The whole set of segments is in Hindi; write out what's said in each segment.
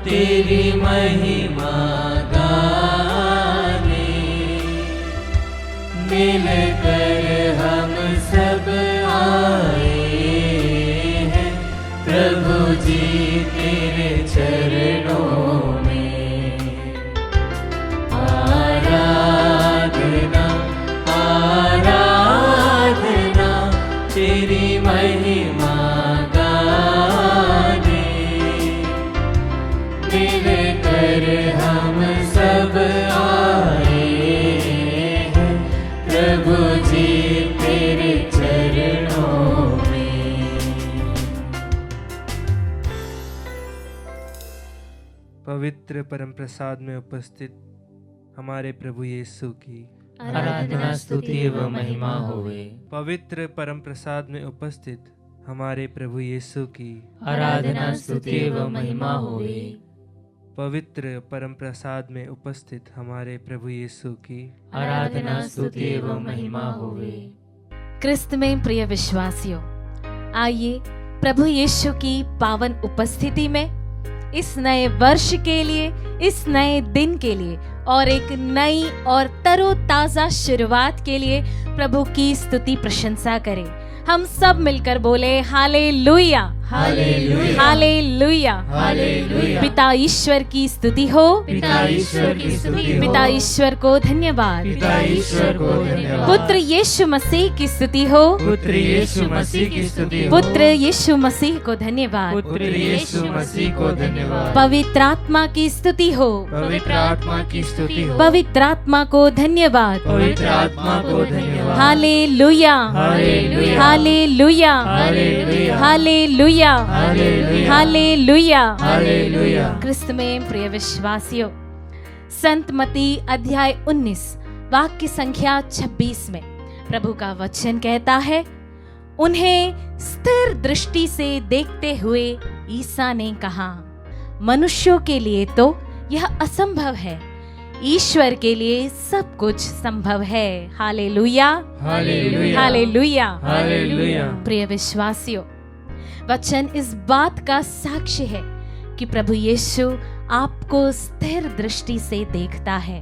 तेरी महिमा गाने, मिलकर हम सब आए हैं प्रभु जी तेरे चरणों में। आराधना आराधना तेरी महिमा गाने, मिलकर हम सब आए हैं प्रभु जी तेरे चरणों में। पवित्र परम प्रसाद में उपस्थित हमारे प्रभु यीशु की आराधना स्तुति एवं महिमा होवे। पवित्र परम प्रसाद में उपस्थित हमारे प्रभु यीशु की आराधना स्तुति एवं महिमा होवे। पवित्र परम प्रसाद में उपस्थित हमारे प्रभु यीशु की आराधना स्तुति एवं महिमा होवे। क्रिस्त में प्रिय विश्वासियों, आइए प्रभु यीशु की पावन उपस्थिति में इस नए वर्ष के लिए, इस नए दिन के लिए और एक नई और तरोताजा शुरुआत के लिए प्रभु की स्तुति प्रशंसा करें। हम सब मिलकर बोले हालेलुया, हालेलुया, हालेलुया, हालेलुया। पिता ईश्वर की स्तुति हो, पिता ईश्वर की स्तुति हो, पिता ईश्वर को धन्यवाद, पिता ईश्वर को धन्यवाद। पुत्र यीशु मसीह की स्तुति हो, पुत्र यीशु मसीह की स्तुति हो, पुत्र यीशु मसीह को धन्यवाद, पुत्र यीशु मसीह को धन्यवाद। पवित्र आत्मा की स्तुति हो, पवित्र आत्मा की स्तुति हो, पवित्र आत्मा को धन्यवाद, पवित्र आत्मा को धन्यवाद। Hallelujah, hallelujah, hallelujah, hallelujah, hallelujah, hallelujah, hallelujah. Hallelujah. क्रिस्त में प्रिय विश्वासियों, संत मत्ती अध्याय 19 वाक्य संख्या 26 में प्रभु का वचन कहता है, उन्हें स्थिर दृष्टि से देखते हुए ईसा ने कहा, मनुष्यों के लिए तो यह असंभव है, ईश्वर के लिए सब कुछ संभव है। Hallelujah, hallelujah, hallelujah, hallelujah. प्रिय विश्वासियों, वचन इस बात का साक्ष्य है कि प्रभु यीशु आपको स्थिर दृष्टि से देखता है।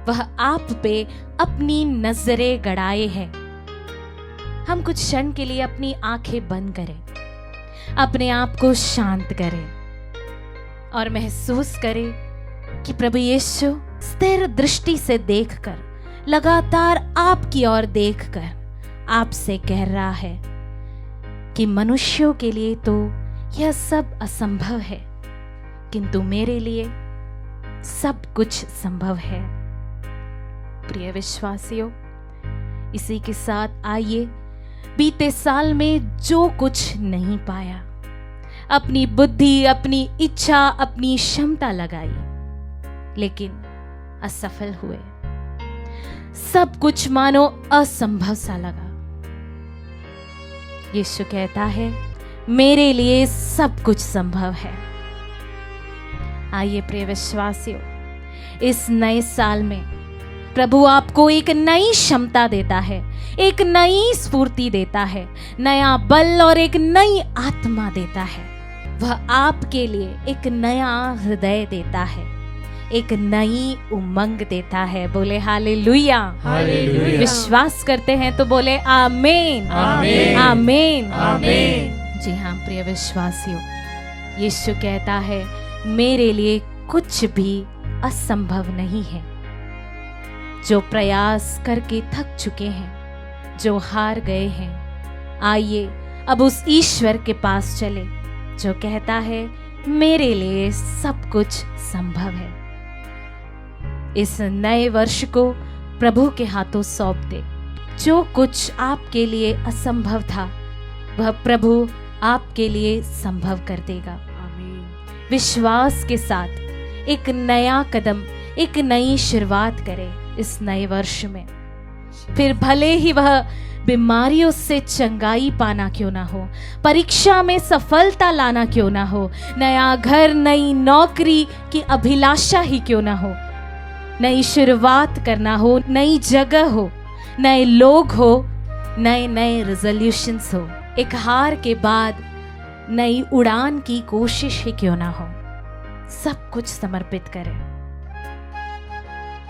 वह आप पे अपनी नजरें गड़ाए है। हम कुछ क्षण के लिए अपनी आंखें बंद करें, अपने आप को शांत करें और महसूस करें कि प्रभु यीशु स्थिर दृष्टि से देखकर, लगातार आपकी ओर देखकर आपसे कह रहा है कि मनुष्यों के लिए तो यह सब असंभव है, किंतु मेरे लिए सब कुछ संभव है। प्रिय विश्वासियों, इसी के साथ आइए बीते साल में जो कुछ नहीं पाया, अपनी बुद्धि, अपनी इच्छा, अपनी क्षमता लगाई, लेकिन असफल हुए, सब कुछ मानो असंभव सा लगा। यीशु कहता है, मेरे लिए सब कुछ संभव है। आइए प्रिय विश्वासियों, इस नए साल में प्रभु आपको एक नई क्षमता देता है, एक नई स्फूर्ति देता है, नया बल और एक नई आत्मा देता है। वह आपके लिए एक नया हृदय देता है, एक नई उमंग देता है। बोले हालेलुया, हालेलुया। विश्वास करते हैं तो बोले आमीन, आमीन, आमीन, आमीन। जी हाँ प्रिय विश्वासियों, यीशु कहता है, मेरे लिए कुछ भी असंभव नहीं है। जो प्रयास करके थक चुके हैं, जो हार गए हैं, आइए अब उस ईश्वर के पास चले जो कहता है, मेरे लिए सब कुछ संभव है। इस नए वर्ष को प्रभु के हाथों सौंप दे। जो कुछ आपके लिए असंभव था, वह प्रभु आपके लिए संभव कर देगा। विश्वास के साथ एक नया कदम, एक नई शुरुआत करें इस नए वर्ष में। फिर भले ही वह बीमारियों से चंगाई पाना क्यों ना हो, परीक्षा में सफलता लाना क्यों ना हो, नया घर, नई नौकरी की अभिलाषा ही क्यों ना हो, नई शुरुआत करना हो, नई जगह हो, नए लोग हो, नए नए रेजोल्यूशंस हो। एक हार के बाद नई उड़ान की कोशिश ही क्यों ना हो, सब कुछ समर्पित करें।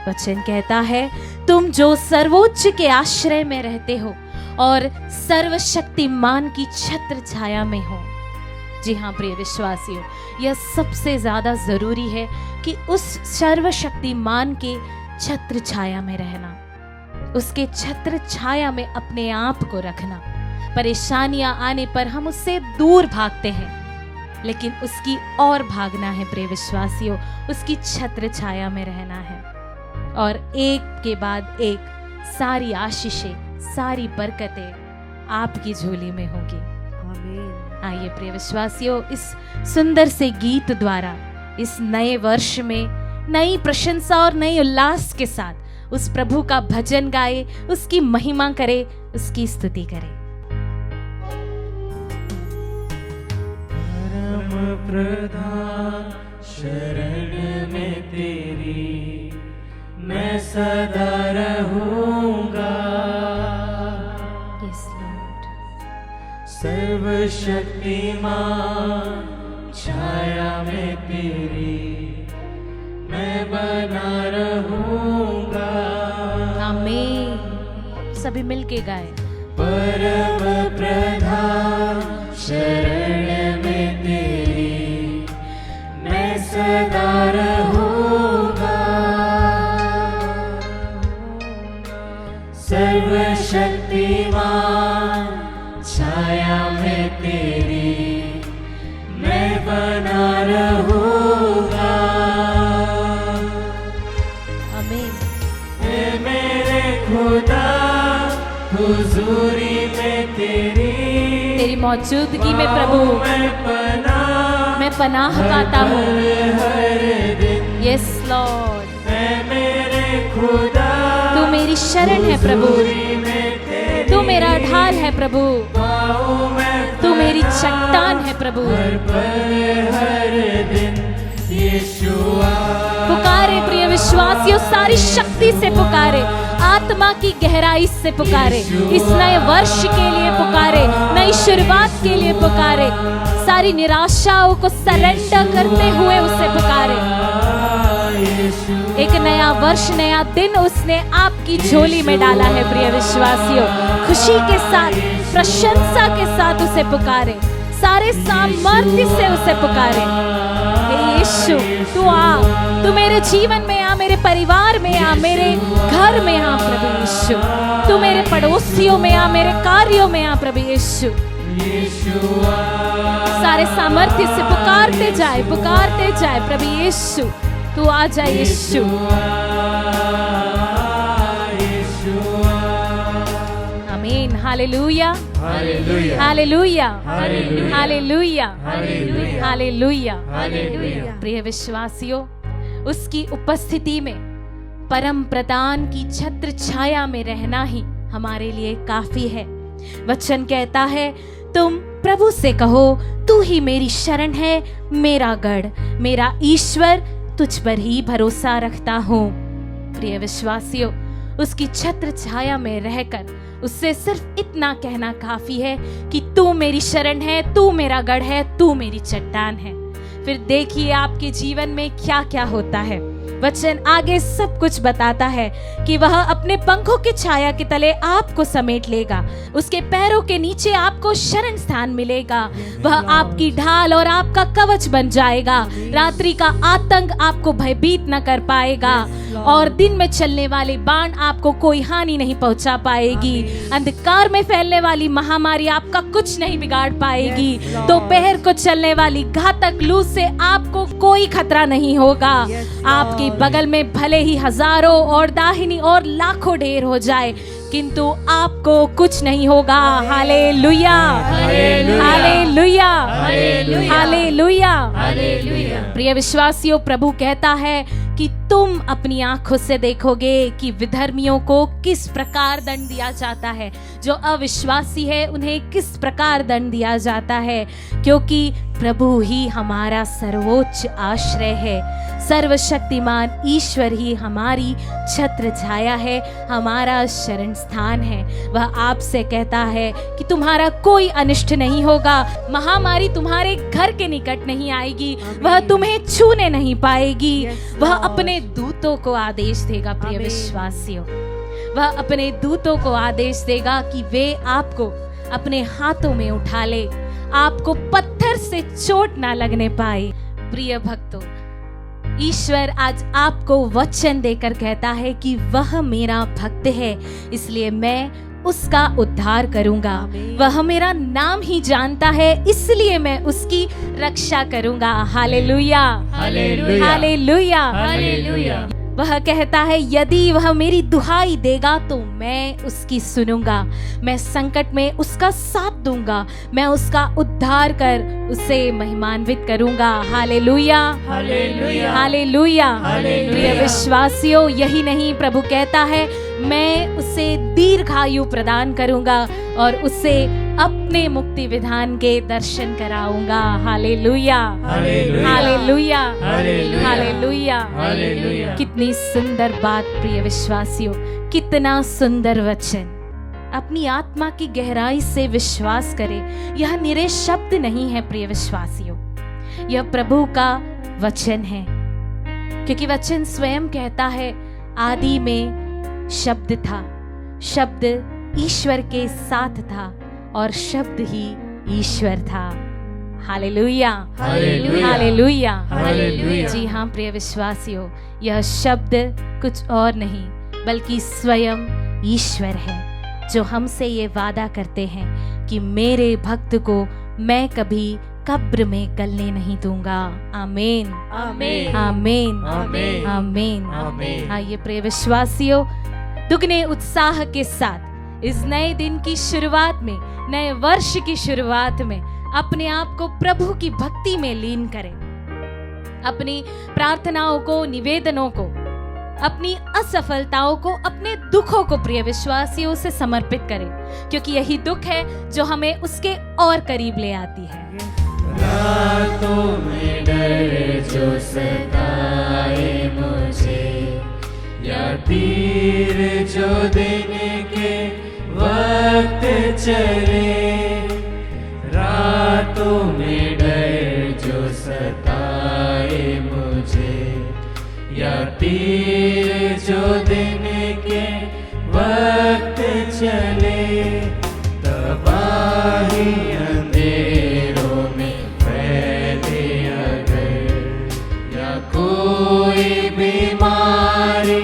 वचन कहता है, तुम जो सर्वोच्च के आश्रय में रहते हो और सर्वशक्तिमान की छत्र छाया में हो। जी हाँ प्रिय विश्वासियों, यह सबसे ज्यादा जरूरी है कि उस सर्वशक्तिमान के छत्र छाया में रहना, उसके छत्र छाया में अपने आप को रखना। परेशानियां आने पर हम उससे दूर भागते हैं, लेकिन उसकी ओर भागना है प्रिय विश्वासियों, उसकी छत्र छाया में रहना है। और एक के बाद एक सारी आशीषें, सारी बरकतें आपकी झोली में होगी। आइए प्रिय विश्वासियों, इस सुंदर से गीत द्वारा इस नए वर्ष में नई प्रशंसा और नए उल्लास के साथ उस प्रभु का भजन गाए, उसकी महिमा करे, उसकी स्तुति करे। परम प्रधान शरण में तेरी मैं सदा रहूंगा। Yes, Lord. सर्वशक्तिमान छाया में तेरी मैं बना रहूंगा। आमीन। सभी मिलके गाए। परम प्रधान शरण में तेरी मैं सदा रहूंगा। सर्वशक्तिमान छाया में तेरी मैं बना रहूंगा। आमीन। ऐ मेरे खुदा हुजूरी में तेरी मौजूदगी में प्रभु मैं पनाह पाता हूँ। यस लॉर्ड, मेरे खुदा तू मेरी शरण है प्रभु, तू मेरा ढाल है प्रभु, तू मेरी चट्टान है प्रभु। पुकारे प्रिय विश्वासियों, सारी शक्ति से पुकारे, आत्मा की गहराई से पुकारे, इस नए वर्ष के लिए पुकारे, नई शुरुआत के लिए पुकारे, सारी निराशाओं को सरेंडर करते हुए उसे पुकारे। एक नया वर्ष, नया दिन उसने आपकी झोली में डाला है प्रिय विश्वासियों। खुशी के साथ, प्रशंसा के साथ उसे पुकारे, सारे सामर्थ्य से उसे पुकारे। हे यीशु, तू आ, तू मेरे जीवन में आ, मेरे परिवार में आ, मेरे घर में आ प्रभु यीशु, तू मेरे पड़ोसियों में आ, मेरे कार्यों में आ प्रभु यीशु। सारे सामर्थ्य से पुकारते जाए प्रभु यीशु, तू आ जा यीशु। आमीन। Hallelujah, hallelujah, hallelujah, hallelujah, hallelujah, hallelujah. प्रिय विश्वासियों, उसकी उपस्थिति में, परम प्रधान की छत्र छाया में रहना ही हमारे लिए काफी है। वचन कहता है, तुम प्रभु से कहो, तू ही मेरी शरण है, मेरा गढ़, मेरा ईश्वर, तुझ पर ही भरोसा रखता हूँ। प्रिय विश्वासियों, उसकी छत्र छाया में रहकर उससे सिर्फ इतना कहना काफी है कि तू मेरी शरण है, तू मेरा गढ़ है, तू मेरी चट्टान है। फिर देखिए आपके जीवन में क्या क्या होता है। वचन आगे सब कुछ बताता है कि वह अपने पंखों की छाया के तले आपको समेट लेगा, उसके पैरों के नीचे आपको शरण स्थान मिलेगा, वह आपकी ढाल और आपका कवच बन जाएगा। रात्रि का आतंक आपको भयभीत न कर पाएगा और दिन में चलने वाले बाण आपको कोई हानि नहीं पहुंचा पाएगी। अंधकार में फैलने वाली महामारी आपका कुछ नहीं बिगाड़ पाएगी। दोपहर को चलने वाली घातक लू से आपको कोई खतरा नहीं होगा। आपके बगल में भले ही हजारों और दाहिनी और लाखों ढेर हो जाए, किंतु आपको कुछ नहीं होगा। Hallelujah, hallelujah, hallelujah, hallelujah. प्रिय विश्वासियों, प्रभु कहता है कि तुम अपनी आंखों से देखोगे कि विधर्मियों को किस प्रकार दंड दिया जाता है, जो अविश्वासी है उन्हें किस प्रकार दंड दिया जाता है, क्योंकि प्रभु ही हमारा सर्वोच्च आश्रय है। सर्वशक्तिमान ईश्वर ही हमारी छत्र छाया है, हमारा शरण स्थान है। वह आपसे कहता है कि तुम्हारा कोई अनिष्ट नहीं होगा, महामारी तुम्हारे घर के निकट नहीं आएगी, वह तुम्हें छूने नहीं पाएगी। वह अपने दूतों को आदेश देगा, प्रिय विश्वासियों, वह अपने दूतों को आदेश देगा कि वे आपको अपने हाथों में उठा ले, आपको पत्थर से चोट ना लगने पाए। प्रिय भक्तों, ईश्वर आज आपको वचन देकर कहता है कि वह मेरा भक्त है, इसलिए मैं उसका उद्धार करूंगा। वह मेरा नाम ही जानता है, इसलिए मैं उसकी रक्षा करूंगा। Hallelujah, hallelujah, hallelujah, hallelujah. वह कहता है यदि वह मेरी दुहाई देगा तो मैं उसकी सुनूंगा, मैं संकट में उसका साथ दूंगा, मैं उसका उद्धार कर उसे महिमान्वित करूंगा। Hallelujah, hallelujah, hallelujah. हालेलुया। प्रिय विश्वासियों, यही नहीं, प्रभु कहता है मैं उसे दीर्घायु प्रदान करूंगा और उसे अपने मुक्ति विधान के दर्शन कराऊंगा। Hallelujah, hallelujah, hallelujah, hallelujah, hallelujah. Hallelujah. कितनी सुंदर बात प्रिय विश्वासियों, कितना सुंदर वचन। अपनी आत्मा की गहराई से विश्वास करें, यह निरे शब्द नहीं है प्रिय विश्वासियों, यह प्रभु का वचन है, क्योंकि वचन स्वयं कहता है आदि में शब्द था, शब्द ईश्वर के साथ था और शब्द ही ईश्वर था। Hallelujah, hallelujah, hallelujah, hallelujah. जी हाँ प्रिय विश्वासियों, यह शब्द कुछ और नहीं बल्कि स्वयं ईश्वर है, जो हमसे ये वादा करते हैं कि मेरे भक्त को मैं कभी कब्र में गलने नहीं दूंगा। आमीन, आमीन, आमीन, आमीन, आमीन, आमीन। आइए प्रिय विश्वासियों, दुगने उत्साह के साथ इस नए दिन की शुरुआत में, नए वर्ष की शुरुआत में अपने आप को प्रभु की भक्ति में लीन करें। अपनी प्रार्थनाओं को, निवेदनों को, अपनी असफलताओं को, अपने दुखों को प्रिय विश्वासियों से समर्पित करें, क्योंकि यही दुख है जो हमें उसके और करीब ले आती है। रातों में डर जो सताए मुझे, या तीर जो दिन के वक्त चले, रातों में डर जो सताए मुझे, या तीर जो दिन के वक्त चले, तबाही अंधेरों में फैले अगर, या कोई बीमारी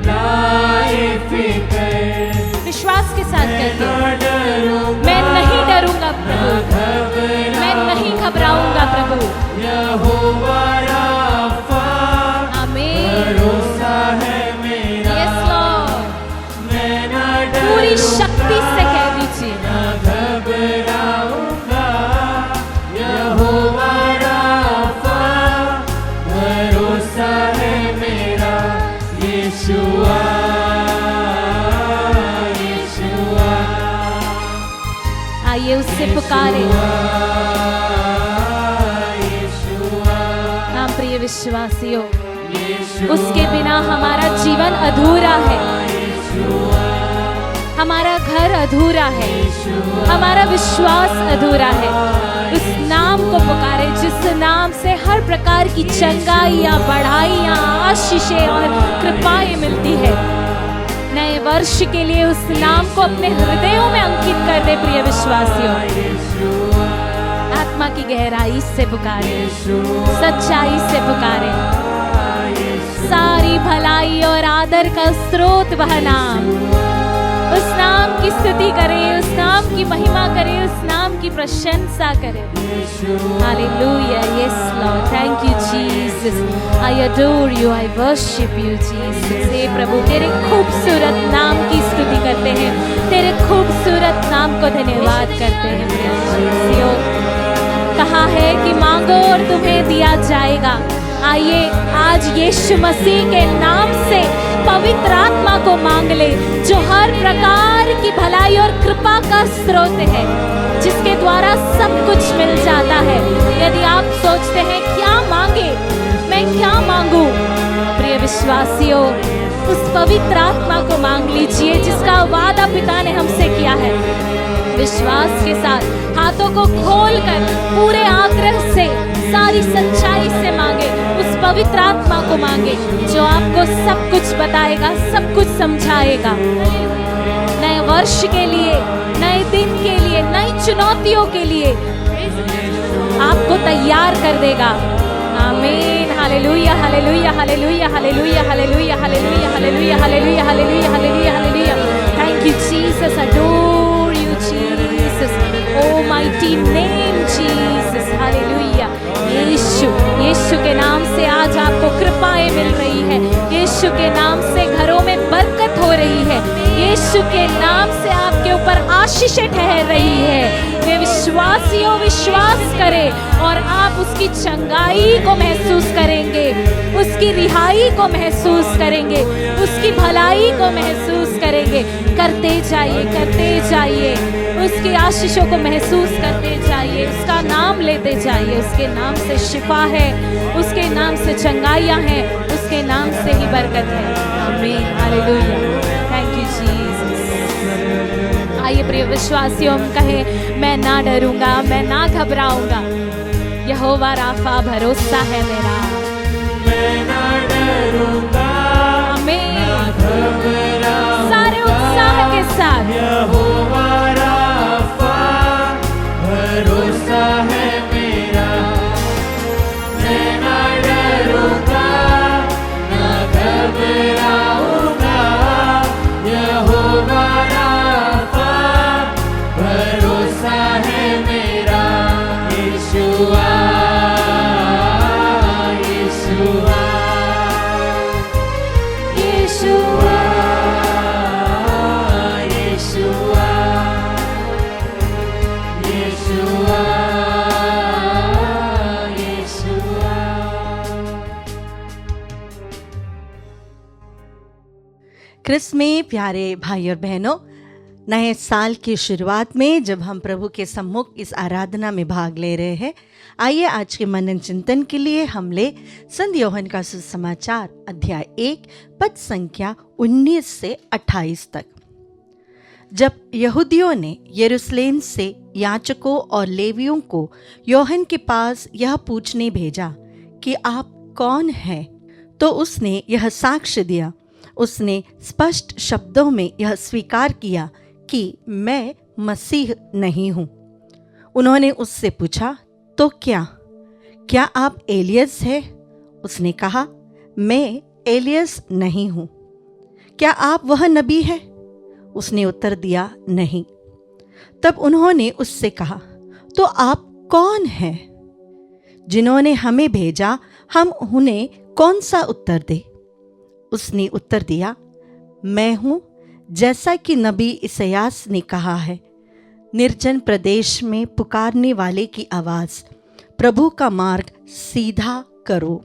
लाए फिकर, विश्वास के साथ करिए, डरूंगा, मैं नहीं डरूंगा प्रभु, मैं नहीं घबराऊंगा प्रभु। यहोवा राफा, आमीन, भरोसा है मेरा, यस लॉर्ड, मैं ना पूरी डरूंगा, शक्ति से कह दीजिए, ना घबराऊंगा। यहोवा राफा, भरोसा है मेरा, यीशुआ, यीशुआ। आइए उससे पुकारे। हाँ प्रिय विश्वासियों, उसके बिना हमारा जीवन अधूरा है, हमारा घर अधूरा है, हमारा विश्वास अधूरा है। उस नाम को पुकारे जिस नाम से हर प्रकार की चंगाइयाँ, बढ़ाइयाँ, आशीषें और कृपाएं मिलती है। नए वर्ष के लिए उस नाम को अपने हृदयों में अंकित कर दे प्रिय विश्वासियों। आत्मा की गहराई से पुकारे, सच्चाई से पुकारे। सारी भलाई और आदर का स्रोत वह नाम, उस नाम की स्तुति करें, उस नाम की महिमा करें, उस नाम की प्रशंसा करें। Hallelujah, yes lord, thank you Jesus, I adore you, I worship you Jesus. हे प्रभु, तेरे खूबसूरत नाम की स्तुति करते हैं, तेरे खूबसूरत नाम को धन्यवाद करते हैं। कहा है कि मांगो और तुम्हें दिया जाएगा। आइए आज यीशु मसीह के नाम से पवित्र आत्मा को मांग ले, जो हर प्रकार की भलाई और कृपा का स्रोत है, जिसके द्वारा सब कुछ मिल जाता है। यदि आप सोचते हैं क्या मांगे, मैं क्या मांगू, प्रिय विश्वासियों, उस पवित्र आत्मा को मांग लीजिए जिसका वादा पिता ने हमसे किया है। विश्वास के साथ हाथों को खोलकर पूरे आग्रह से सारी सच्चाई से मांगे, उस पवित्र आत्मा को मांगे जो आपको सब कुछ बताएगा, सब कुछ समझाएगा। नए वर्ष के लिए, नए दिन के लिए, नई चुनौतियों के लिए आपको तैयार कर देगा। आमीन। Hallelujah, hallelujah, hallelujah, hallelujah, hallelujah, hallelujah, hallelujah, hallelujah, hallelujah, hallelujah, hallelujah. Thank you Jesus, adore you Jesus, O mighty name Jesus, hallelujah. यीशु के नाम से आज आपको कृपाएं मिल रही है। यीशु के नाम से घरों में बरकत हो रही है। यीशु के नाम से आपके ऊपर आशीषें ठहर रही है। वे विश्वासियों विश्वास करें और आप उसकी चंगाई को महसूस करेंगे, उसकी रिहाई को महसूस करेंगे, उसकी भलाई को महसूस करेंगे। करते जाइए, उसकी आशीषों को महसूस करते जाइए, उसका नाम लेते जाइए। उसके नाम से शिफा है, उसके नाम से चंगाइयाँ हैं, उसके नाम से ही बरकत है। आमीन, हालेलुया, थैंक यू जीसस। आइए प्रिय विश्वासियों, हम कहें, मैं ना डरूंगा, मैं ना घबराऊंगा, यहोवा राफा भरोसा है मेरा। मैं ना डरूंगा, आमीन। ना घबराऊंगा, सारे उत्साह के साथ यहोवा राफा भरोसा है मेरा। मैं ना डरूंगा, ना घबराऊंगा, यहोवा राफा भरोसा है मेरा। यीशुआ, यीशुआ, यीशुआ, यीशुआ, यीशुआ, यीशुआ। क्रिस्त में प्यारे भाई और बहनों, नए साल की शुरुआत में जब हम प्रभु के सम्मुख इस आराधना में भाग ले रहे हैं, आइए आज के मनन चिंतन के लिए हम ले संत यूहन्ना का सुसमाचार अध्याय 1 पद संख्या 19 से 28 तक। जब यहूदियों ने यरूशलेम से याजकों और लेवियों को यूहन्ना के पास यह पूछने भेजा कि आप कौन हैं, तो उसने यह साक्ष्य दिया। उसने स्पष्ट शब्दों में यह स्वीकार किया कि मैं मसीह नहीं हूँ। उन्होंने उससे पूछा, तो क्या आप एलियस हैं? उसने कहा, मैं एलियस नहीं हूँ। क्या आप वह नबी है? उसने उत्तर दिया, नहीं। तब उन्होंने उससे कहा, तो आप कौन हैं? जिन्होंने हमें भेजा, हम उन्हें कौन सा उत्तर दे? उसने उत्तर दिया, मैं हूँ, जैसा कि नबी इसायास ने कहा है, निर्जन प्रदेश में पुकारने वाले की आवाज़, प्रभु का मार्ग सीधा करो।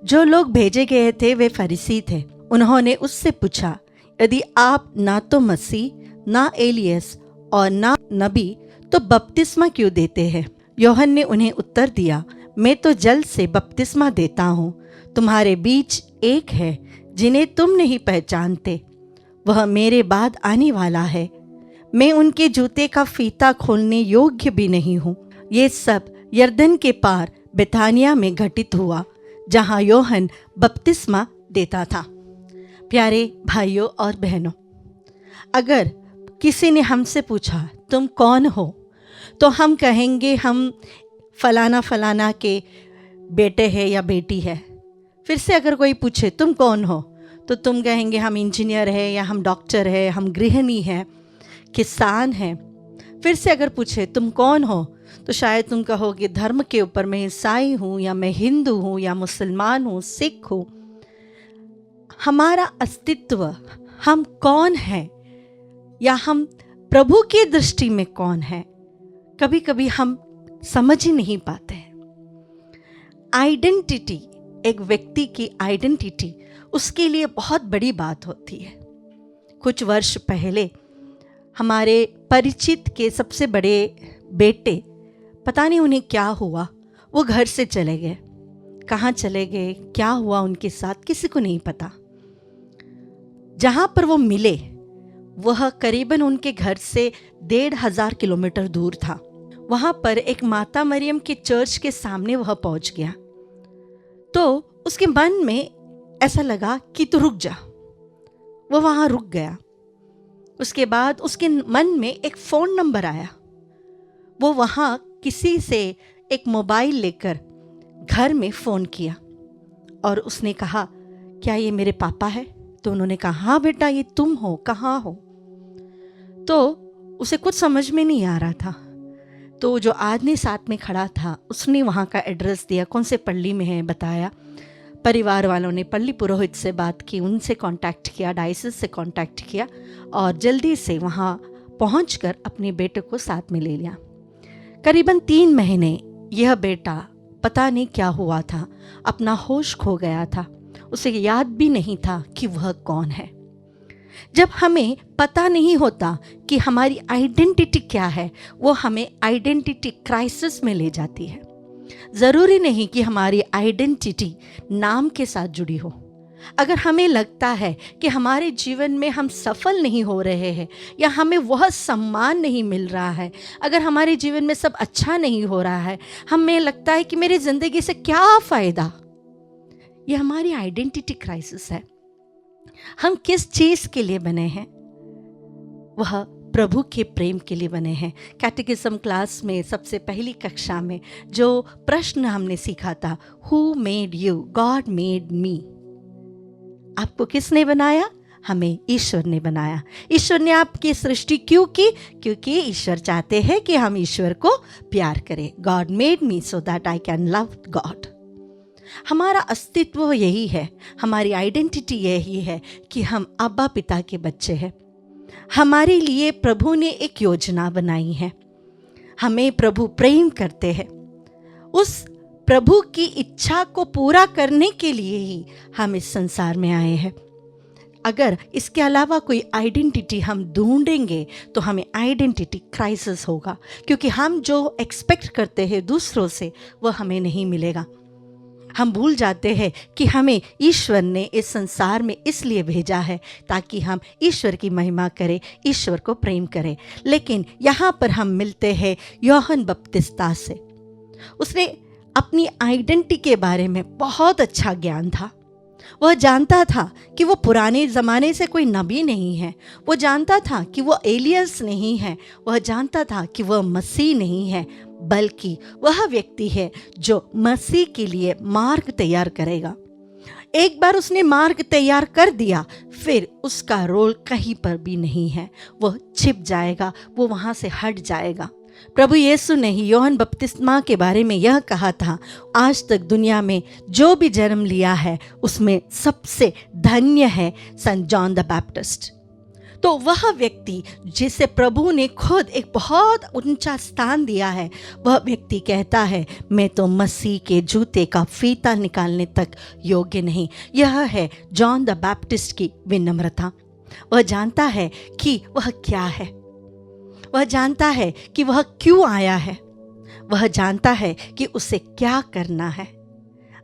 जो लोग भेजे गए थे वे फरीसी थे। उन्होंने उससे पूछा, यदि आप ना तो मसीह, ना एलियस और ना नबी, तो बपतिस्मा क्यों देते हैं? यूहन्ना ने उन्हें उत्तर दिया, मैं तो जल से बपतिस्मा देता हूँ। तुम्हारे बीच एक है जिन्हें तुम नहीं पहचानते, वह मेरे बाद आने वाला है। मैं उनके जूते का फीता खोलने योग्य भी नहीं हूँ। ये सब यरदन के पार बेथानिया में घटित हुआ, जहाँ यूहन्ना बपतिस्मा देता था। प्यारे भाइयों और बहनों, अगर किसी ने हमसे पूछा तुम कौन हो, तो हम कहेंगे हम फलाना फलाना के बेटे हैं या बेटी है। फिर से अगर कोई पूछे तुम कौन हो, तो तुम कहेंगे हम इंजीनियर है, या हम डॉक्टर है, हम गृहिणी हैं, किसान हैं। फिर से अगर पूछे तुम कौन हो, तो शायद तुम कहोगे धर्म के ऊपर मैं ईसाई हूँ, या मैं हिंदू हूँ, या मुसलमान हूँ, सिख हूँ। हमारा अस्तित्व, हम कौन हैं, या हम प्रभु की दृष्टि में कौन है, कभी कभी हम समझ ही नहीं पाते हैं। आइडेंटिटी, एक व्यक्ति की आइडेंटिटी उसके लिए बहुत बड़ी बात होती है। कुछ वर्ष पहले हमारे परिचित के सबसे बड़े बेटे, पता नहीं उन्हें क्या हुआ, वो घर से चले गए। कहाँ चले गए, क्या हुआ उनके साथ, किसी को नहीं पता। जहां पर वो मिले वह करीबन उनके घर से 1,500 किलोमीटर दूर था। वहां पर एक माता मरियम के चर्च के सामने वह पहुंच गया। तो उसके मन में ऐसा लगा कि तू रुक जा। वो वहां रुक गया। उसके बाद उसके मन में एक फ़ोन नंबर आया। वो वहां किसी से एक मोबाइल लेकर घर में फ़ोन किया और उसने कहा, क्या ये मेरे पापा है? तो उन्होंने कहा, हाँ बेटा, ये तुम हो, कहाँ हो? तो उसे कुछ समझ में नहीं आ रहा था। तो जो आदमी साथ में खड़ा था उसने वहाँ का एड्रेस दिया, कौन से पल्ली में है बताया। परिवार वालों ने पल्ली पुरोहित से बात की, उनसे कांटेक्ट किया, डायसिस से कांटेक्ट किया और जल्दी से वहाँ पहुंचकर अपने बेटे को साथ में ले लिया। करीबन 3 महीने यह बेटा पता नहीं क्या हुआ था, अपना होश खो गया था। उसे याद भी नहीं था कि वह कौन है। जब हमें पता नहीं होता कि हमारी आइडेंटिटी क्या है, वो हमें आइडेंटिटी क्राइसिस में ले जाती है। ज़रूरी नहीं कि हमारी आइडेंटिटी नाम के साथ जुड़ी हो। अगर हमें लगता है कि हमारे जीवन में हम सफल नहीं हो रहे हैं या हमें वह सम्मान नहीं मिल रहा है, अगर हमारे जीवन में सब अच्छा नहीं हो रहा है, हमें लगता है कि मेरी ज़िंदगी से क्या फ़ायदा, यह हमारी आइडेंटिटी क्राइसिस है। हम किस चीज़ के लिए बने हैं? वह प्रभु के प्रेम के लिए बने हैं। कैटेकिज्म क्लास में सबसे पहली कक्षा में जो प्रश्न हमने सीखा था, who made you? God made me. आपको किसने बनाया? हमें ईश्वर ने बनाया। ईश्वर ने आपकी सृष्टि क्यों की? क्योंकि ईश्वर चाहते हैं कि हम ईश्वर को प्यार करें। God made me so that I can love God. हमारा अस्तित्व यही है, हमारी आइडेंटिटी यही है कि हम अब्बा पिता के बच्चे हैं। हमारे लिए प्रभु ने एक योजना बनाई है। हमें प्रभु प्रेम करते हैं। उस प्रभु की इच्छा को पूरा करने के लिए ही हम इस संसार में आए हैं। अगर इसके अलावा कोई आइडेंटिटी हम ढूंढेंगे तो हमें आइडेंटिटी क्राइसिस होगा, क्योंकि हम जो एक्सपेक्ट करते हैं दूसरों से वह हमें नहीं मिलेगा। हम भूल जाते हैं कि हमें ईश्वर ने इस संसार में इसलिए भेजा है ताकि हम ईश्वर की महिमा करें, ईश्वर को प्रेम करें। लेकिन यहाँ पर हम मिलते हैं यूहन्ना बपतिस्ता से। उसने अपनी आइडेंटिटी के बारे में बहुत अच्छा ज्ञान था। वह जानता था कि वो पुराने ज़माने से कोई नबी नहीं है। वो जानता था कि वो एलियस नहीं है। वह जानता था कि वह मसीह नहीं है, बल्कि वह व्यक्ति है जो मसीह के लिए मार्ग तैयार करेगा। एक बार उसने मार्ग तैयार कर दिया, फिर उसका रोल कहीं पर भी नहीं है। वह छिप जाएगा, वो वहाँ से हट जाएगा। प्रभु यीशु ने ही यूहन्ना बपतिस्मा के बारे में यह कहा था, आज तक दुनिया में जो भी जन्म लिया है उसमें सबसे धन्य है संत जॉन द बैप्टिस्ट। तो वह व्यक्ति जिसे प्रभु ने खुद एक बहुत ऊंचा स्थान दिया है, वह व्यक्ति कहता है, मैं तो मसीह के जूते का फीता निकालने तक योग्य नहीं। यह है जॉन द बैप्टिस्ट की विनम्रता। वह जानता है कि वह क्या है, वह जानता है कि वह क्यों आया है, वह जानता है कि उसे क्या करना है।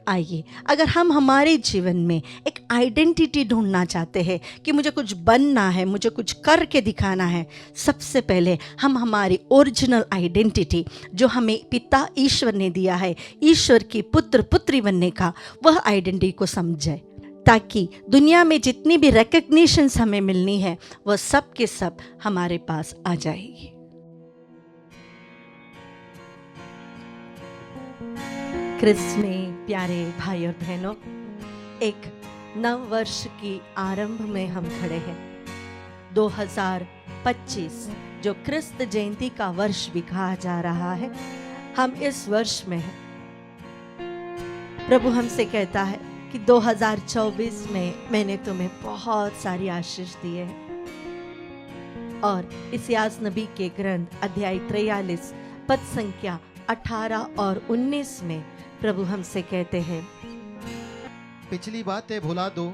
आइए, अगर हम हमारे जीवन में एक आइडेंटिटी ढूंढना चाहते हैं कि मुझे कुछ बनना है, मुझे कुछ करके दिखाना है, सबसे पहले हम हमारी ओरिजिनल आइडेंटिटी जो हमें पिता ईश्वर ने दिया है, ईश्वर की पुत्र पुत्री बनने का, वह आइडेंटिटी को समझें, ताकि दुनिया में जितनी भी रिकग्निशंस हमें मिलनी है वह सब के सब हमारे पास आ जाएगी। क्रिस्त में प्यारे भाई और बहनों, एक नव वर्ष की आरंभ में हम खड़े हैं। 2025 जो क्रिस्त जयंती का वर्ष भी कहा जा रहा है, हम इस वर्ष में हैं। प्रभु हमसे कहता है कि 2024 में मैंने तुम्हें बहुत सारी आशीष दी है। और इस्यास नबी के ग्रंथ अध्याय 43 पद संख्या 18 और 19 में प्रभु हमसे कहते हैं, पिछली बातें भुला दो,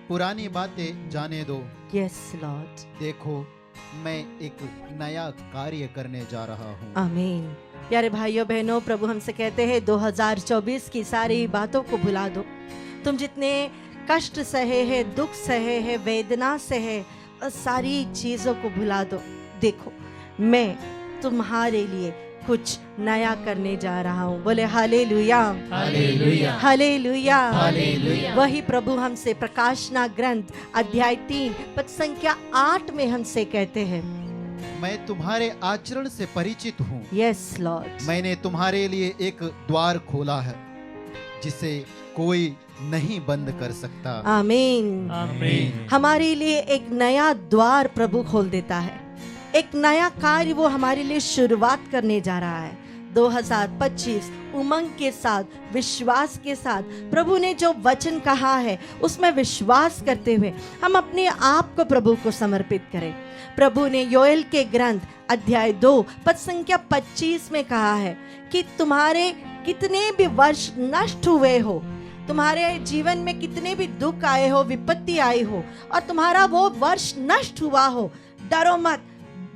पुरानी बातें जाने दो। यस लॉर्ड, देखो मैं एक नया कार्य करने जा रहा हूँ। आमीन। प्यारे भाइयों बहनों, प्रभु हमसे कहते हैं 2024 की सारी बातों को भुला दो। तुम जितने कष्ट सहे है, दुख सहे है, वेदना सहे, और सारी चीजों को भुला दो। देखो मैं तुम्हारे लिए कुछ नया करने जा रहा हूँ। बोले हालेलुया, हालेलुया, हालेलुया। हालेलुया। वही प्रभु हमसे प्रकाशना ग्रंथ अध्याय 3 पद संख्या 8 में हमसे कहते हैं, मैं तुम्हारे आचरण से परिचित हूँ। यस लॉर्ड, मैंने तुम्हारे लिए एक द्वार खोला है जिसे कोई नहीं बंद कर सकता। आमीन। आमीन। हमारे लिए एक नया द्वार प्रभु खोल देता है, एक नया कार्य वो हमारे लिए शुरुआत करने जा रहा है। 2025 उमंग के साथ, विश्वास के साथ, प्रभु ने जो वचन कहा है उसमें विश्वास करते हुए हम अपने आप को प्रभु को समर्पित करें। प्रभु ने योएल के ग्रंथ अध्याय 2 पद संख्या 25 में कहा है कि तुम्हारे कितने भी वर्ष नष्ट हुए हो, तुम्हारे जीवन में कितने भी दुख आए हो, विपत्ति आई हो, और तुम्हारा वो वर्ष नष्ट हुआ हो, डरो मत,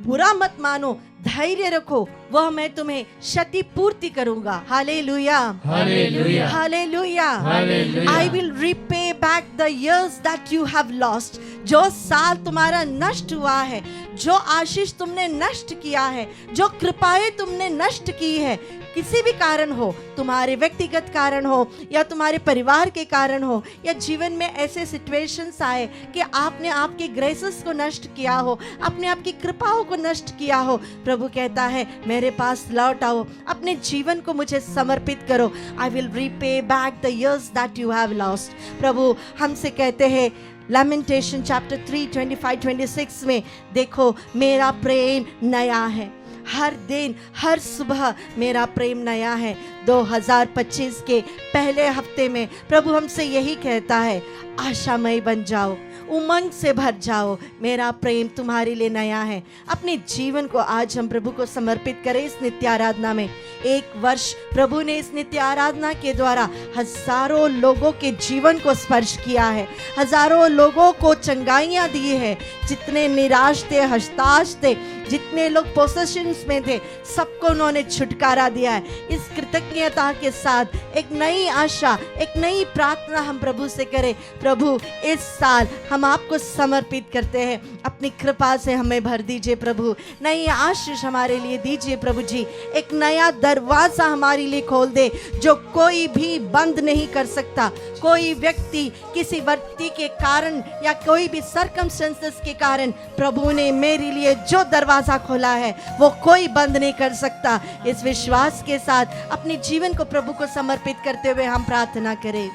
बुरा मत मानो, धैर्य रखो, वह मैं तुम्हें क्षति पूर्ति करूंगा। Hallelujah, hallelujah, hallelujah. Hallelujah. I will repay back the years that you have lost. जो साल तुम्हारा नष्ट हुआ है, जो आशीष तुमने नष्ट किया है, जो कृपाएं तुमने नष्ट की है, किसी भी कारण हो, तुम्हारे व्यक्तिगत कारण हो या तुम्हारे परिवार के कारण हो, या जीवन में ऐसे सिचुएशंस आए कि आपने आपके ग्रेसेस को नष्ट किया हो, अपने आपकी कृपाओं को नष्ट किया हो, प्रभु कहता है मेरे पास लौट आओ, अपने जीवन को मुझे समर्पित करो। I will repay back the years that you have lost. प्रभु हमसे कहते हैं लैमेंटेशन चैप्टर 3 25-26 में, देखो मेरा प्रेम नया है, हर दिन हर सुबह मेरा प्रेम नया है। 2025 के पहले हफ्ते में प्रभु हमसे यही कहता है, आशामय बन जाओ, उमंग से भर जाओ, मेरा प्रेम तुम्हारे लिए नया है। अपने जीवन को आज हम प्रभु को समर्पित करें इस नित्य आराधना में। एक वर्ष प्रभु ने इस नित्य आराधना के द्वारा हजारों लोगों के जीवन को स्पर्श किया है, हजारों लोगों को चंगाइयाँ दी है। जितने निराश थे, हताश थे, जितने लोग पोसेशंस में थे, सबको उन्होंने छुटकारा दिया है। इस कृतज्ञता के साथ एक नई आशा, एक नई प्रार्थना हम प्रभु से करें। प्रभु इस साल हम आपको समर्पित करते हैं, अपनी कृपा से हमें भर दीजिए प्रभु, नई आशीष हमारे लिए दीजिए प्रभु जी। एक नया दरवाजा हमारे लिए खोल दे जो कोई भी बंद नहीं कर सकता। कोई व्यक्ति किसी व्यक्ति के कारण या कोई भी सर्कमस्टेंसेस के कारण प्रभु ने मेरे लिए जो दरवाजा खोला है वो कोई बंद नहीं कर सकता। इस विश्वास के साथ अपने जीवन को प्रभु को समर्पित करते हुए हम प्रार्थना करें।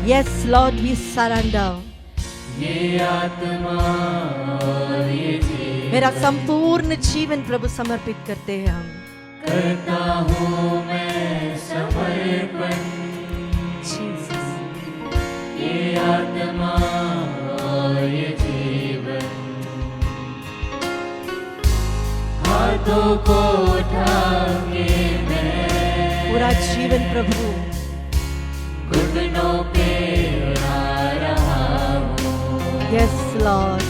Yes, Lord, we surrender. ये आत्मा और ये जीवन मेरा संपूर्ण जीवन प्रभु समर्पित करते हैं हम। करता हूँ मैं समर्पण, ये आत्मा और ये जीवन, हाथों को उठा के मैं पूरा जीवन प्रभु घुटनों पे आ रहा हूँ। Yes, Lord.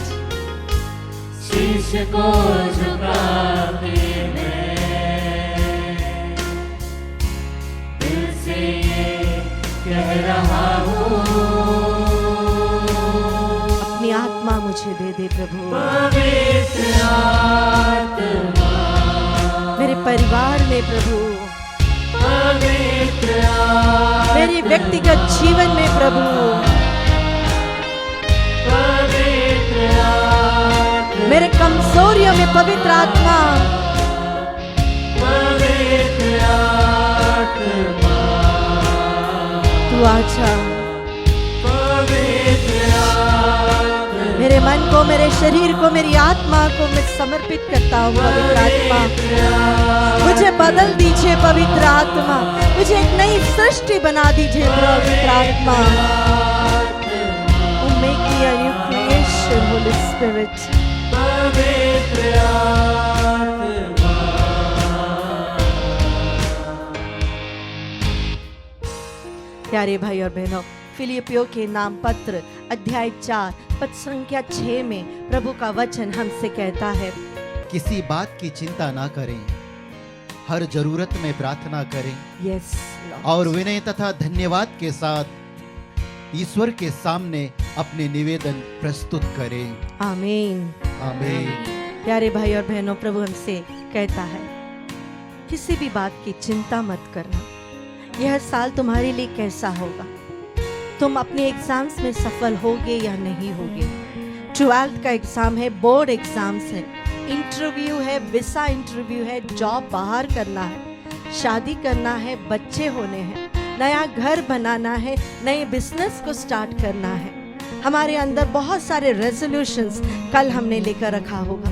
शीश को झुका के मैं दिल से ये कह रहा हूँ, अपनी आत्मा मुझे दे दे प्रभु। पवित्र आत्मा, मेरे परिवार में प्रभु, पवित्र आत्मा, मेरे व्यक्तिगत जीवन में प्रभु, पवित्र आत्मा, मेरे कमजोरियों में पवित्र आत्मा, पवित्र आत्मा, तू आजा। पवित्र आत्मा, मेरे मन को, मेरे शरीर को, मेरी आत्मा को मैं समर्पित करता हूँ पवित्र आत्मा। मुझे बदल दीजिए पवित्र आत्मा, मुझे एक नई सृष्टि बना दीजिए पवित्र आत्मा। Oh, make me a new creation, Holy Spirit. पवित्र आत्मा, प्यारे भाई और बहनों, फिलिपियों के नाम पत्र अध्याय 4 पद संख्या 6 में प्रभु का वचन हमसे कहता है, किसी बात की चिंता ना करें, हर जरूरत में प्रार्थना करें यस और विनय तथा धन्यवाद के साथ ईश्वर के सामने अपने निवेदन प्रस्तुत करें। आमीन। आमीन। प्यारे भाई और बहनों, प्रभु हमसे कहता है किसी भी बात की चिंता मत करना। यह साल तुम्हारे लिए कैसा होगा, तुम अपने एग्जाम्स में सफल होगे या नहीं होगे। 12th का एग्जाम है, बोर्ड एग्जाम्स है, इंटरव्यू है, वीसा इंटरव्यू है, जॉब बाहर करना है, शादी करना है, बच्चे होने हैं, नया घर बनाना है, नए बिजनेस को स्टार्ट करना है। हमारे अंदर बहुत सारे रेजोल्यूशंस कल हमने लेकर रखा होगा।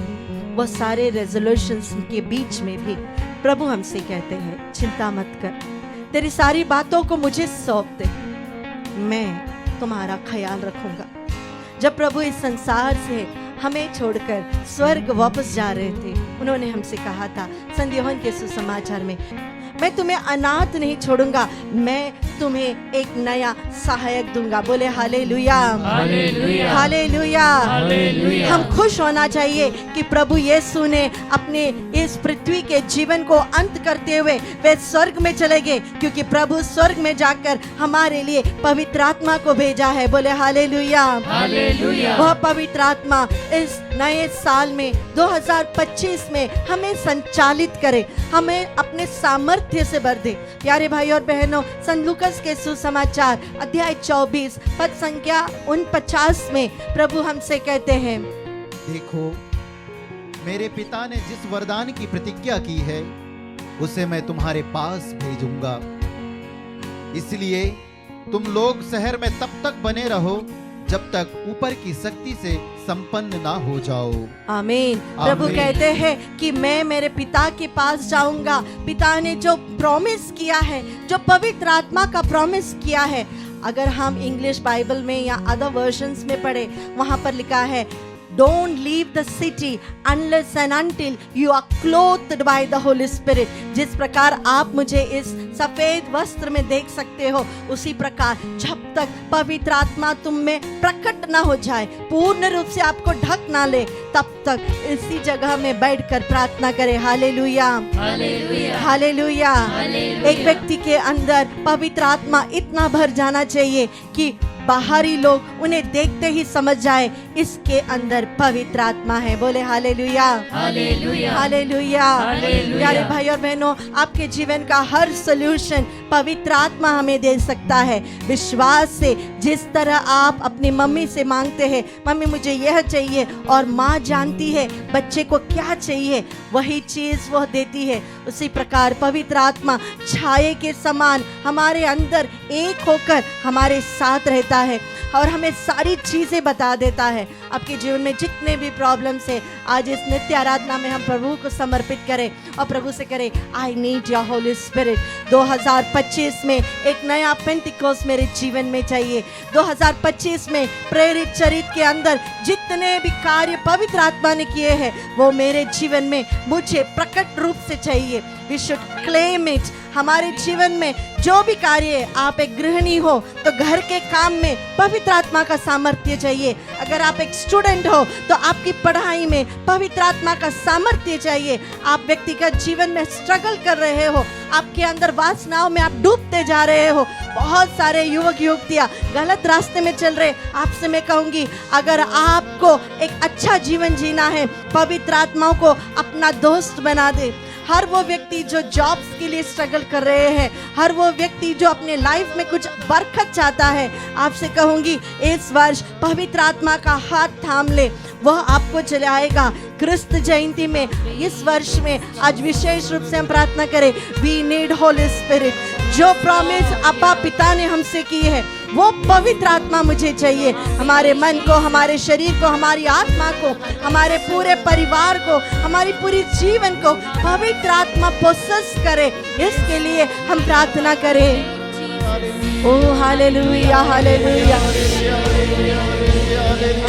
वो सारे रेजोल्यूशंस के बीच में भी प्रभु हमसे कहते हैं चिंता मत कर, तेरी सारी बातों को मुझे सौंप दे, मैं तुम्हारा ख्याल रखूंगा। जब प्रभु इस संसार से हमें छोड़कर स्वर्ग वापस जा रहे थे, उन्होंने हमसे कहा था संत यूहन्ना के सुसमाचार में, मैं तुम्हें अनाथ नहीं छोड़ूंगा, मैं तुम्हें एक नया सहायक दूंगा। बोले हालेलुया, हालेलुया, हालेलुया। हालेलुया। हम खुश होना चाहिए कि प्रभु यीशु ने अपने इस पृथ्वी के जीवन को अंत करते हुए वे स्वर्ग में चले गए, क्योंकि प्रभु स्वर्ग में जाकर हमारे लिए पवित्र आत्मा को भेजा है। बोले हालेलुया, हालेलुया। वह पवित्र आत्मा इस नए साल में 2025 में हमें संचालित करे, हमें अपने सामर्थ्य से भर दे। प्यारे भाई और बहनों, संत लूकास के सुसमाचार अध्याय 24 पद संख्या 49 में प्रभु हमसे कहते हैं, देखो, मेरे पिता ने जिस वरदान की प्रतिज्ञा की है उसे मैं तुम्हारे पास भेजूंगा, इसलिए तुम लोग शहर में तब तक बने रहो जब तक ऊपर की शक्ति से संपन्न ना हो जाओ। आमीन। प्रभु कहते हैं कि मैं मेरे पिता के पास जाऊंगा। पिता ने जो प्रॉमिस किया है, जो पवित्र आत्मा का प्रॉमिस किया है, अगर हम इंग्लिश बाइबल में या अदर वर्जन्स में पढ़े, वहां पर लिखा है Don't leave the city unless and until you are clothed by the Holy Spirit। जिस प्रकार आप मुझे इस सफेद वस्त्र में देख सकते हो, उसी प्रकार जब तक पवित्र आत्मा तुम में प्रकट ना हो जाए, पूर्ण रूप से आपको ढक ना ले, तब तक इसी जगह में बैठकर प्रार्थना करें। Hallelujah, hallelujah, hallelujah. एक व्यक्ति के अंदर पवित्र आत्मा इतना भर जाना चाहिए कि बाहरी लोग उन्हें देखते ही समझ जाए इसके अंदर पवित्र आत्मा है। बोले हालेलुया, हालेलुया, हालेलुया। हालेलुया। प्यारे भाई और बहनों, आपके जीवन का हर सलूशन पवित्र आत्मा हमें दे सकता है। विश्वास से जिस तरह आप अपनी मम्मी से मांगते हैं, मम्मी मुझे यह चाहिए, और माँ जानती है बच्चे को क्या चाहिए, वही चीज वह देती है, उसी प्रकार पवित्र आत्मा छाये के समान हमारे अंदर एक होकर हमारे साथ रहता है और हमें सारी चीजें बता देता है। आपके जीवन में जितने भी प्रॉब्लम्स है, आज इस नित्य आराधना में हम प्रभु को समर्पित करें और प्रभु से करें, I need your Holi spirit. 2025 में एक नया पेंटिकोस मेरे जीवन में चाहिए। 2025 में प्रेरित चरित्र के अंदर जितने भी कार्य पवित्र आत्मा ने किए हैं, वो मेरे जीवन में मुझे प्रकट रूप से चाहिए। We should claim it. हमारे जीवन में जो भी कार्य है, आप एक गृहिणी हो तो घर के काम में पवित्र आत्मा का सामर्थ्य चाहिए। अगर आप एक स्टूडेंट हो तो आपकी पढ़ाई में पवित्र आत्मा का सामर्थ्य चाहिए। आप व्यक्तिगत जीवन में स्ट्रगल कर रहे हो, आपके अंदर वासनाओं में आप डूबते जा रहे हो, बहुत सारे युवक युवतियां गलत रास्ते में चल रहे, आपसे मैं कहूंगी, अगर आपको एक अच्छा जीवन जीना है, पवित्र आत्माओं को अपना दोस्त बना दे। हर वो व्यक्ति जो जॉब्स के लिए स्ट्रगल कर रहे हैं, हर वो व्यक्ति जो अपने लाइफ में कुछ बरकत चाहता है, आपसे कहूंगी इस वर्ष पवित्र आत्मा का हाथ थाम ले, वह आपको चलाएगा। क्रिस्त जयंती में इस वर्ष में आज विशेष रूप से हम प्रार्थना करें, वी नीड होली स्पिरिट। जो प्रॉमिस अब्बा पिता ने हमसे की है, वो पवित्र आत्मा मुझे चाहिए। हमारे मन को, हमारे शरीर को, हमारी आत्मा को, हमारे पूरे परिवार को, हमारी पूरी जीवन को पवित्र आत्मा पोसेस करे, इसके लिए हम प्रार्थना करें। ओ हालेलुया, हालेलुया।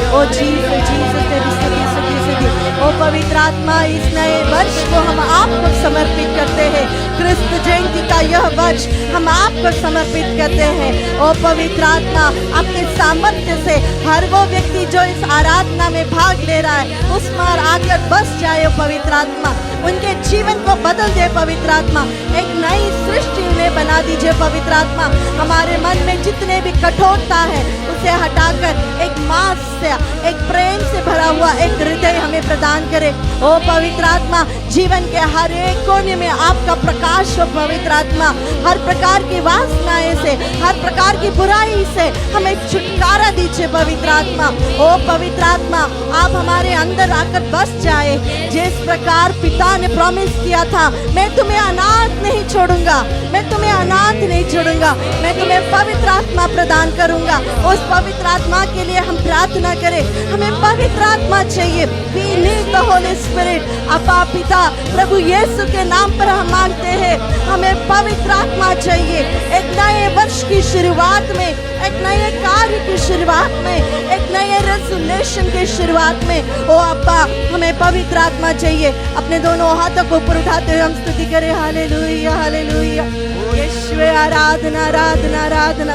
ओ जीसस, जीसस तेरी स्तुति, स्तुति, स्तुति। ओ पवित्र आत्मा, इस नए वर्ष को हम आपको समर्पित करते हैं। क्रिस्त जयंती का यह वर्ष हम आपको समर्पित करते हैं। ओ पवित्र आत्मा, आपके सामने सामर्थ्य से हर वो व्यक्ति जो इस आराधना में भाग ले रहा है उस पर आकर बस जाए पवित्र आत्मा, उनके जीवन को बदल दे पवित्र आत्मा, एक नई सृष्टि उन्हें बना दीजिए पवित्र आत्मा। हमारे मन में जितने भी कठोरता है उसे हटाकर एक मांस से, एक प्रेम से भरा हुआ एक हृदय हमें प्रदान करे। ओ पवित्र आत्मा, जीवन के हर एक कोने में आपका प्रकाश हो पवित्र आत्मा। हर प्रकार की वासनाएं से, हर प्रकार की बुराई से हमें छुटकारा दीजिए पवित्र आत्मा। ओ पवित्र आत्मा, आप हमारे अंदर आकर बस जाए। जिस प्रकार पिता ने प्रॉमिस किया था, मैं तुम्हें अनाथ नहीं छोड़ूंगा, मैं तुम्हें अनाथ नहीं छोड़ूंगा, मैं तुम्हें पवित्र आत्मा प्रदान करूंगा। उस पवित्र आत्मा के लिए हम प्रार्थना करें। हमें पवित्र आत्मा चाहिए। We need the Holy Spirit। अपा पिता प्रभु यीशु के नाम पर हम मांगते हैं, हमें पवित्र आत्मा चाहिए। एक नए वर्ष की शुरुआत में, एक नए कार्य की शुरुआत में, एक नए रेजोल्यूशन की शुरुआत में, ओ अब्बा हमें पवित्र आत्मा चाहिए। अपने दोनों हाथों को ऊपर उठाते हुए हम स्तुति करें। Hallelujah hallelujah. यीशु आराधना आराधना आराधना।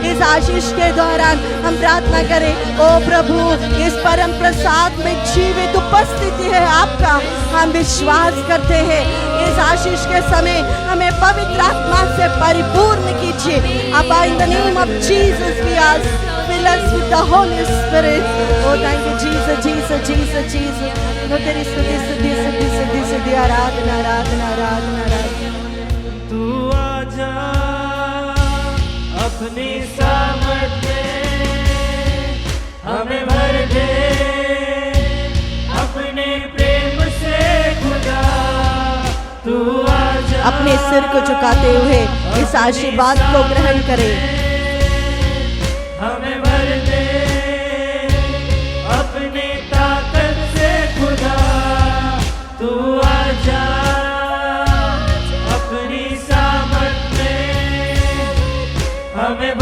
इस आशीष के दौरान हम प्रार्थना करें, ओ प्रभु इस परम प्रसाद में जीवित उपस्थिति है आपका, हम विश्वास करते हैं। इस आशीष के समय हमें पवित्र आत्मा से परिपूर्ण कीजिए। अब्बा in the name of Jesus we ask, fill us with the Holy Spirit। Oh thank you Jesus Jesus Jesus Jesus। लो तेरी स्तुति स्तुति स्तुति स्तुति स्तुति आराधना आराधना आराधना आराधना। तू आजा अपनी सामर्थ में हमें भर दे अपने प्रेम से खुदा। तू आजा अपने सिर को झुकाते हुए इस आशीर्वाद को ग्रहण करें। हमें भर दे अपनी ताकत से खुदा। तू आजा अपनी सामर्थ में हमें